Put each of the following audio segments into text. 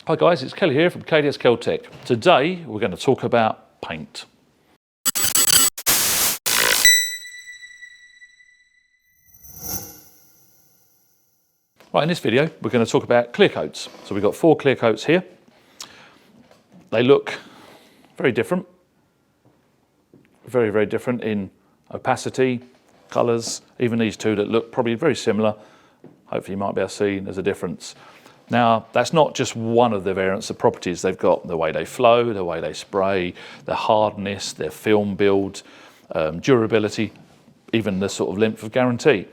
Hi guys, it's Kelly here from KDS Keltec. Today we're going to talk about paint. Right, in this video we're going to talk about clear coats. So we've got 4 clear coats here. They look very different. Very different in opacity, colours, even these two that look probably very similar. Hopefully you might be able to see there's a difference. Now, that's not just one of the variants of properties. They've got the way they flow, the way they spray, their hardness, their film build, durability, even the sort of length of guarantee.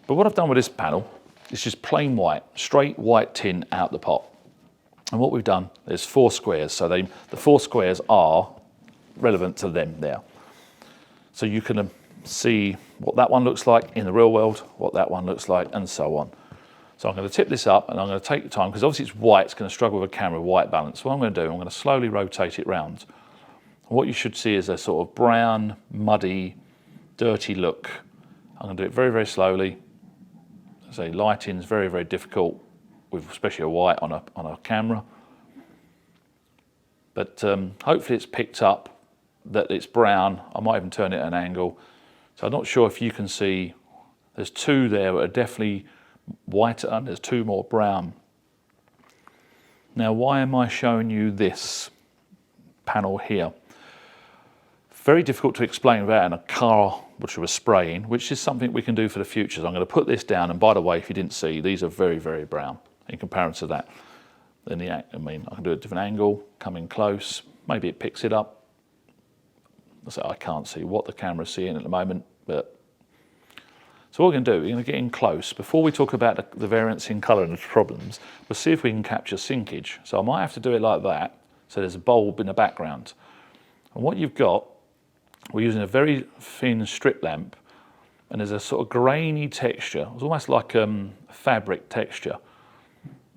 But what I've done with this panel is just plain white, straight white tin out the pot. And what we've done, there's 4 squares. So the 4 squares are relevant to them there. So you can see what that one looks like in the real world, what that one looks like, and so on. So I'm going to tip this up and I'm going to take the time, because obviously it's white, it's going to struggle with a camera with white balance. So what I'm going to do, I'm going to slowly rotate it round. And what you should see is a sort of brown, muddy, dirty look. I'm going to do it very slowly. As I say, lighting is very difficult, with especially a white on a camera. But hopefully it's picked up that it's brown. I might even turn it at an angle. So I'm not sure if you can see, there's 2 there that are definitely whiter and there's 2 more brown. Now, why am I showing you this panel here? Very difficult to explain without in a car which was spraying, which is something we can do for the future. So I'm going to put this down, and by the way, if you didn't see, these are very brown in comparison to that. Then I can do a different angle, come in close, maybe it picks it up. So I can't see what the camera's seeing at the moment, but so what we're going to do, we're going to get in close. Before we talk about the variance in colour and the problems, we'll see if we can capture sinkage. So I might have to do it like that, so there's a bulb in the background. And what you've got, we're using a very thin strip lamp, and there's a sort of grainy texture. It's almost like fabric texture.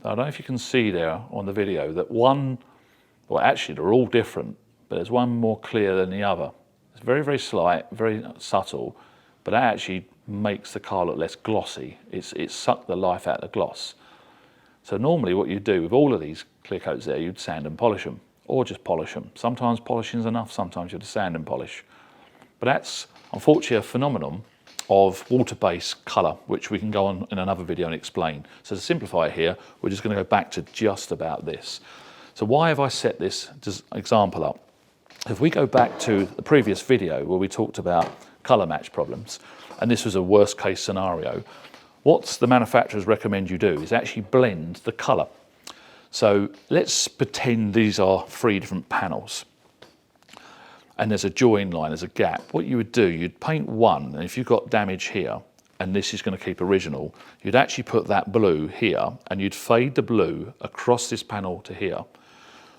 I don't know if you can see there on the video that one, well actually they're all different, but there's one more clear than the other. It's very slight, very subtle, but that actually makes the car look less glossy. It's sucked the life out of the gloss. So normally what you do with all of these clear coats there, you'd sand and polish them, or just polish them. Sometimes polishing is enough, sometimes you have to sand and polish. But that's unfortunately a phenomenon of water-based colour, which we can go on in another video and explain. So to simplify it here, we're just going to go back to just about this. So why have I set this example up? If we go back to the previous video where we talked about colour match problems, and this was a worst case scenario, what the manufacturers recommend you do is actually blend the colour. So let's pretend these are 3 different panels and there's a join line, there's a gap. What you would do, you'd paint one, and if you've got damage here, and this is going to keep original, you'd actually put that blue here and you'd fade the blue across this panel to here,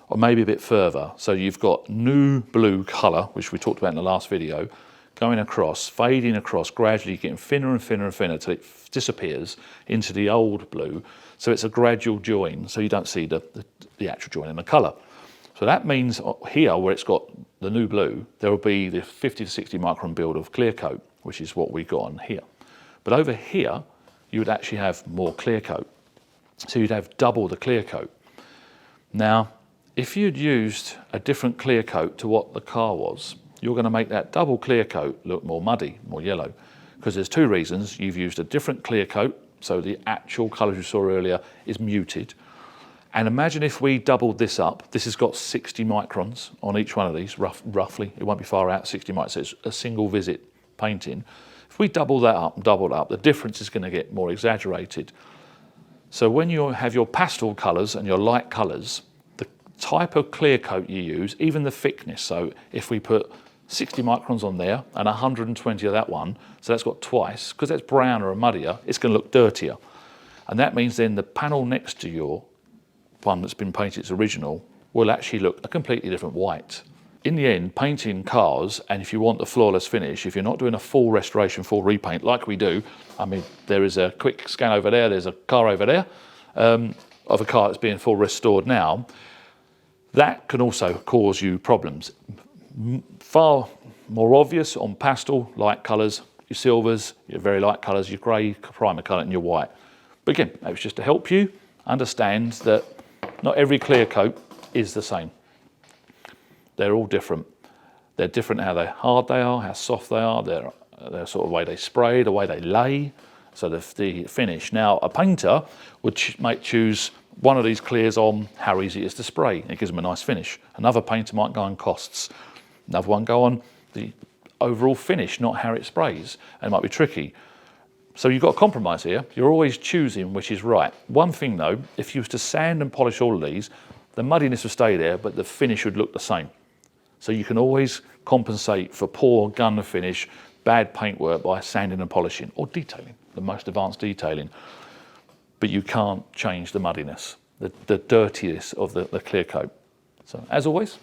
or maybe a bit further. So you've got new blue colour, which we talked about in the last video, going across, fading across, gradually getting thinner and thinner till it disappears into the old blue. So it's a gradual join, so you don't see the actual join in the colour. So that means here, where it's got the new blue, there will be the 50 to 60 micron build of clear coat, which is what we got on here. But over here, you would actually have more clear coat. So you'd have double the clear coat. Now, if you'd used a different clear coat to what the car was, you're going to make that double clear coat look more muddy, more yellow, because there's 2 reasons. You've used a different clear coat, so the actual colours you saw earlier is muted. And imagine if we doubled this up. This has got 60 microns on each one of these, roughly. It won't be far out, 60 microns, so it's a single visit painting. If we double that up and double it up, the difference is going to get more exaggerated. So when you have your pastel colours and your light colours, the type of clear coat you use, even the thickness, so if we put 60 microns on there and 120 of that one, so that's got twice, because that's browner and muddier, it's going to look dirtier. And that means then the panel next to your one that's been painted its original will actually look a completely different white. In the end, painting cars, and if you want the flawless finish, if you're not doing a full restoration, full repaint like we do, I mean, there is a quick scan over there, there's a car over there, of a car that's being full restored now, that can also cause you problems. Far more obvious on pastel, light colours, your silvers, your very light colours, your grey, primer colour and your white. But again, that was just to help you understand that Not every clear coat is the same. They're all different. They're different how hard they are, how soft they are, their sort of way they spray, the way they lay, so the finish. Now, a painter might choose one of these clears on how easy it is to spray. It gives them a nice finish. Another painter might go on costs. Another one go on the overall finish, not how it sprays, and it might be tricky. So you've got a compromise here. You're always choosing which is right. One thing though, if you was to sand and polish all of these, the muddiness would stay there, but the finish would look the same. So you can always compensate for poor gun finish, bad paintwork by sanding and polishing, or detailing, the most advanced detailing. But you can't change the muddiness, the dirtiness of the clear coat. So as always,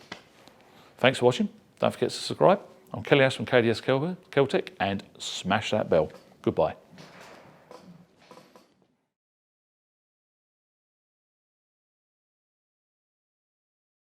thanks for watching. Don't forget to subscribe. I'm Kelly Ash from KDS Celtic, and smash that bell. Goodbye.